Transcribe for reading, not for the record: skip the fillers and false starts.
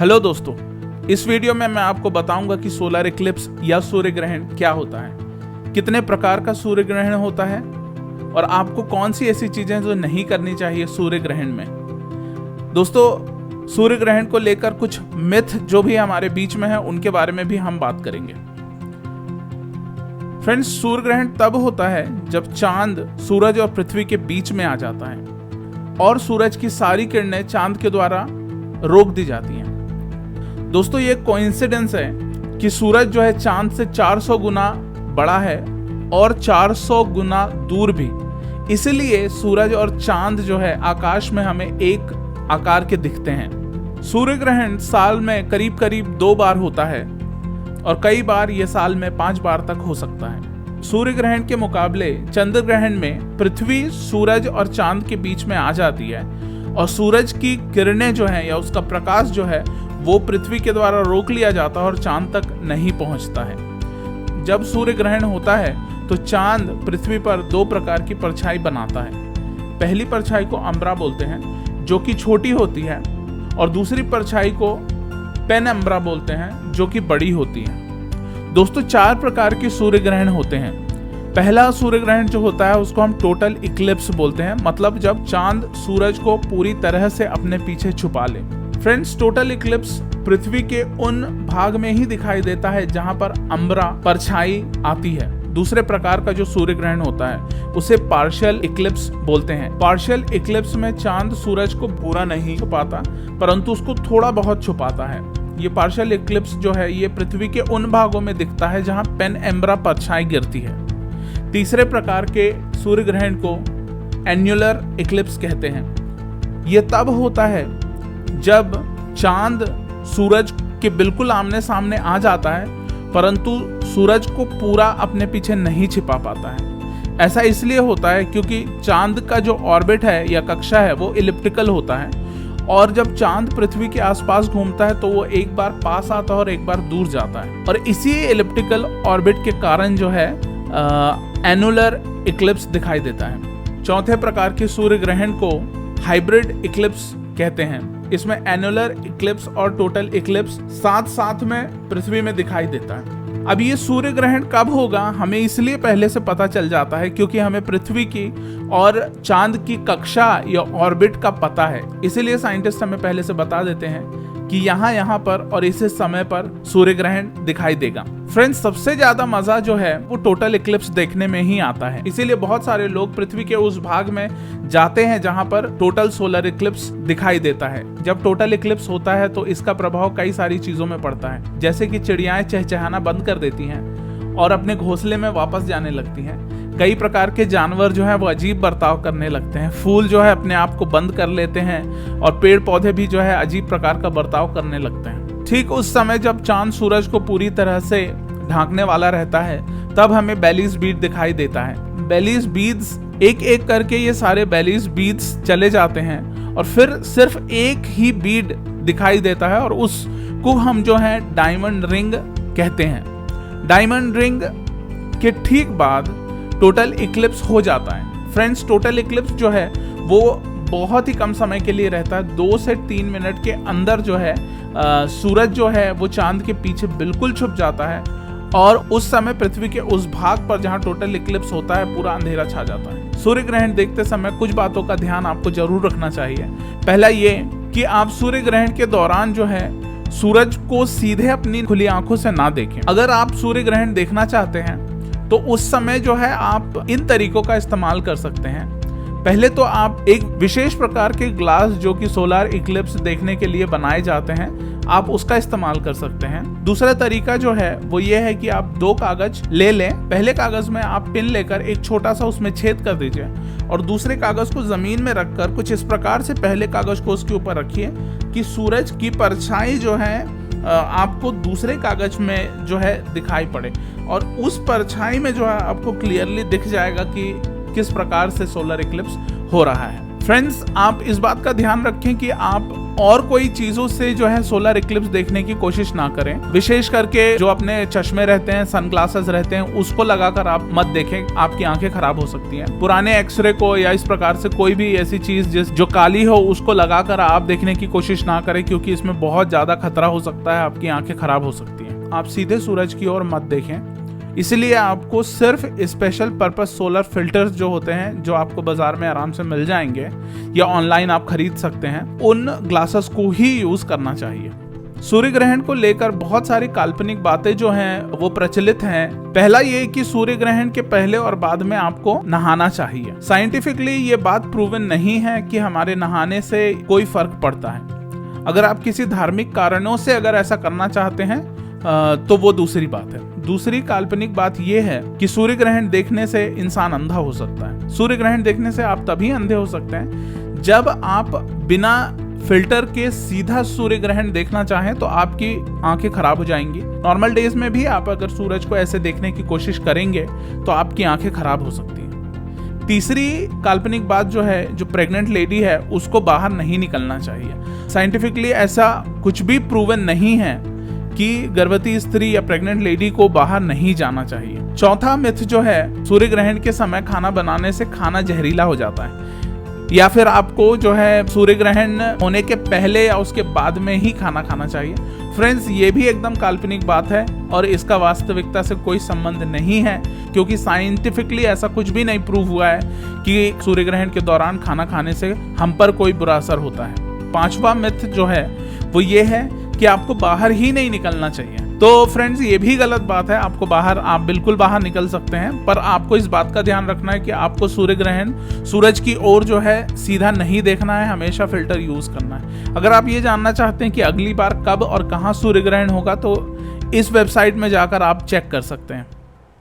Hello दोस्तों, इस video में मैं आपको बताऊंगा कि सोलर इक्लिप्स या सूर्य ग्रहण क्या होता है, कितने प्रकार का सूर्य ग्रहण होता है और आपको कौन सी ऐसी चीजें जो नहीं करनी चाहिए सूर्य ग्रहण में। दोस्तों, सूर्य ग्रहण को लेकर कुछ मिथ जो भी हमारे बीच में है उनके बारे में भी हम बात करेंगे। फ्रेंड्स, सूर्य ग्रहण तब होता है जब चांद सूरज और पृथ्वी के बीच में आ जाता है और सूरज की सारी किरणें चांद के द्वारा रोक दी जाती हैं। दोस्तों, ये कोइंसिडेंस है कि सूरज जो है चांद से 400 गुना बड़ा है और 400 गुना दूर भी, इसलिए सूरज और चांद जो है आकाश में हमें एक आकार के दिखते हैं। सूर्य ग्रहण साल में करीब करीब 2 बार होता है और कई बार ये साल में 5 बार तक हो सकता है। सूर्य ग्रहण के मुकाबले चंद्र ग्रहण में पृथ्वी सूरज और चांद के बीच में आ जाती है और सूरज की किरणें जो है या उसका प्रकाश जो है वो पृथ्वी के द्वारा रोक लिया जाता है और चांद तक नहीं पहुंचता है। जब सूर्य ग्रहण होता है तो चांद पृथ्वी पर 2 प्रकार की परछाई बनाता है। पहली परछाई को अम्ब्रा बोलते हैं जो कि छोटी होती है और दूसरी परछाई को पेनम्ब्रा बोलते हैं जो कि बड़ी होती है। दोस्तों, 4 प्रकार के सूर्य ग्रहण होते हैं। पहला सूर्य ग्रहण जो होता है उसको हम टोटल इक्लिप्स बोलते हैं, मतलब जब चांद सूरज को पूरी तरह से अपने पीछे छुपा ले। फ्रेंड्स, टोटल इक्लिप्स पृथ्वी के उन भाग में ही दिखाई देता है जहां पर अम्ब्रा परछाई आती है। दूसरे प्रकार का जो सूर्य ग्रहण होता है उसे पार्शियल इक्लिप्स बोलते हैं। पार्शियल इक्लिप्स में चांद सूरज को पूरा नहीं छुपाता परंतु उसको थोड़ा बहुत छुपाता है। ये पार्शियल इक्लिप्स जो है ये पृथ्वी के उन भागों में दिखता है जहां पेनम्ब्रा परछाई गिरती है। तीसरे प्रकार के सूर्य ग्रहण को एन्युलर इक्लिप्स कहते हैं। ये तब होता है जब चांद सूरज के बिल्कुल आमने सामने आ जाता है परंतु सूरज को पूरा अपने पीछे नहीं छिपा पाता है। ऐसा इसलिए होता है क्योंकि चांद का जो ऑर्बिट है या कक्षा है वो इलिप्टिकल होता है और जब चांद पृथ्वी के आसपास घूमता है तो वो एक बार पास आता है और एक बार दूर जाता है और इसी इलिप्टिकल ऑर्बिट के कारण जो है एन्युलर इक्लिप्स दिखाई देता है। चौथे प्रकार के सूर्य ग्रहण को हाइब्रिड इक्लिप्स कहते हैं। इसमें एन्युलर इक्लिप्स और टोटल इक्लिप्स साथ साथ में पृथ्वी में दिखाई देता है। अब ये सूर्य ग्रहण कब होगा हमें इसलिए पहले से पता चल जाता है क्योंकि हमें पृथ्वी की और चांद की कक्षा या ऑर्बिट का पता है। इसीलिए साइंटिस्ट हमें पहले से बता देते हैं कि यहाँ पर और इस समय पर सूर्य ग्रहण दिखाई देगा। फ्रेंड्स, सबसे ज्यादा मजा जो है वो टोटल इक्लिप्स देखने में ही आता है। इसीलिए बहुत सारे लोग पृथ्वी के उस भाग में जाते हैं जहां पर टोटल सोलर इक्लिप्स दिखाई देता है। जब टोटल इक्लिप्स होता है तो इसका प्रभाव कई सारी चीजों में पड़ता है, जैसे कि चिड़ियाएं चहचहाना बंद कर देती हैं और अपने घोंसले में वापस जाने लगती हैं। कई प्रकार के जानवर जो है वो अजीब बर्ताव करने लगते हैं। फूल जो है अपने आप को बंद कर लेते हैं और पेड़ पौधे भी जो है अजीब प्रकार का बर्ताव करने लगते हैं। ठीक उस समय जब चांद सूरज को पूरी तरह से ढांकने वाला रहता है तब हमें बेलीज बीड दिखाई देता है। बेलीज बीड्स एक एक करके ये सारे बेलीज बीड्स चले जाते हैं और फिर सिर्फ एक ही बीड दिखाई देता है और उसको हम जो है डायमंड रिंग कहते हैं। डायमंड रिंग के ठीक बाद टोटल इक्लिप्स हो जाता है। फ्रेंड्स, टोटल इक्लिप्स जो है वो बहुत ही कम समय के लिए रहता है। 2 से 3 मिनट के अंदर जो है सूरज जो है वो चांद के पीछे बिल्कुल छुप जाता है और उस समय पृथ्वी के उस भाग पर जहां टोटल इक्लिप्स होता है पूरा अंधेरा छा जाता है। सूर्य ग्रहण देखते समय कुछ बातों का ध्यान आपको जरूर रखना चाहिए। पहला ये कि आप सूर्य ग्रहण के दौरान जो है सूरज को सीधे अपनी खुली आंखों से ना देखें। अगर आप सूर्य ग्रहण देखना चाहते हैं तो उस समय जो है आप इन तरीकों का इस्तेमाल कर सकते हैं। पहले तो आप एक विशेष प्रकार के ग्लास जो कि सोलर इक्लिप्स देखने के लिए बनाए जाते हैं आप उसका इस्तेमाल कर सकते हैं। दूसरा तरीका जो है वो ये है कि आप 2 कागज ले लें। पहले कागज में आप पिन लेकर एक छोटा सा उसमें छेद कर दीजिए और दूसरे कागज को जमीन में रखकर कुछ इस प्रकार से पहले कागज को उसके ऊपर रखिए कि सूरज की परछाई जो है आपको दूसरे कागज में जो है दिखाई पड़े और उस परछाई में जो है आपको क्लियरली दिख जाएगा कि किस प्रकार से सोलर इक्लिप्स हो रहा है। फ्रेंड्स, आप इस बात का ध्यान रखें कि आप और कोई चीजों से जो है सोलर इक्लिप्स देखने की कोशिश ना करें। विशेष करके जो अपने चश्मे रहते हैं, सनग्लासेस रहते हैं, उसको लगाकर आप मत देखें, आपकी आंखें खराब हो सकती हैं। पुराने एक्सरे को या इस प्रकार से कोई भी ऐसी चीज जो काली हो उसको लगाकर आप देखने की कोशिश ना करें, क्योंकि इसमें बहुत ज्यादा खतरा हो सकता है, आपकी आंखें खराब हो सकती हैं। आप सीधे सूरज की ओर मत देखें। इसलिए आपको सिर्फ स्पेशल पर्पस सोलर फिल्टर्स जो होते हैं, जो आपको बाजार में आराम से मिल जाएंगे या ऑनलाइन आप खरीद सकते हैं, उन ग्लासेस को ही यूज करना चाहिए। सूर्य ग्रहण को लेकर बहुत सारी काल्पनिक बातें जो हैं वो प्रचलित हैं। पहला ये कि सूर्य ग्रहण के पहले और बाद में आपको नहाना चाहिए। साइंटिफिकली ये बात प्रूवन नहीं है कि हमारे नहाने से कोई फर्क पड़ता है। अगर आप किसी धार्मिक कारणों से अगर ऐसा करना चाहते हैं तो वो दूसरी बात है। दूसरी काल्पनिक बात यह है कि सूर्य ग्रहण देखने से इंसान अंधा हो सकता है। सूर्य ग्रहण देखने से आप तभी अंधे हो सकते हैं जब आप बिना फिल्टर के सीधा सूर्य ग्रहण देखना चाहें, तो आपकी आंखें खराब हो जाएंगी। नॉर्मल डेज में भी आप अगर सूरज को ऐसे देखने की कोशिश करेंगे तो आपकी आंखें खराब हो सकती हैं। तीसरी काल्पनिक बात जो है, जो प्रेग्नेंट लेडी है उसको बाहर नहीं निकलना चाहिए। साइंटिफिकली ऐसा कुछ भी प्रूवन नहीं है कि गर्भवती स्त्री या प्रेग्नेंट लेडी को बाहर नहीं जाना चाहिए। चौथा मिथ जो है, सूर्य ग्रहण के समय खाना बनाने से खाना जहरीला हो जाता है, या फिर आपको जो है सूर्य ग्रहण होने के पहले या उसके बाद में ही खाना खाना चाहिए। फ्रेंड्स, ये भी एकदम काल्पनिक बात है और इसका वास्तविकता से कोई संबंध नहीं है, क्योंकि साइंटिफिकली ऐसा कुछ भी नहीं प्रूव हुआ है कि सूर्य ग्रहण के दौरान खाना खाने से हम पर कोई बुरा असर होता है। पांचवा मिथ जो है वो ये है कि आपको बाहर ही नहीं निकलना चाहिए। तो फ्रेंड्स, ये भी गलत बात है। आप बिल्कुल बाहर निकल सकते हैं, पर आपको इस बात का ध्यान रखना है कि आपको सूर्य ग्रहण सूरज की ओर जो है सीधा नहीं देखना है, हमेशा फिल्टर यूज करना है। अगर आप ये जानना चाहते हैं कि अगली बार कब और कहां सूर्य ग्रहण होगा, तो इस वेबसाइट में जाकर आप चेक कर सकते हैं।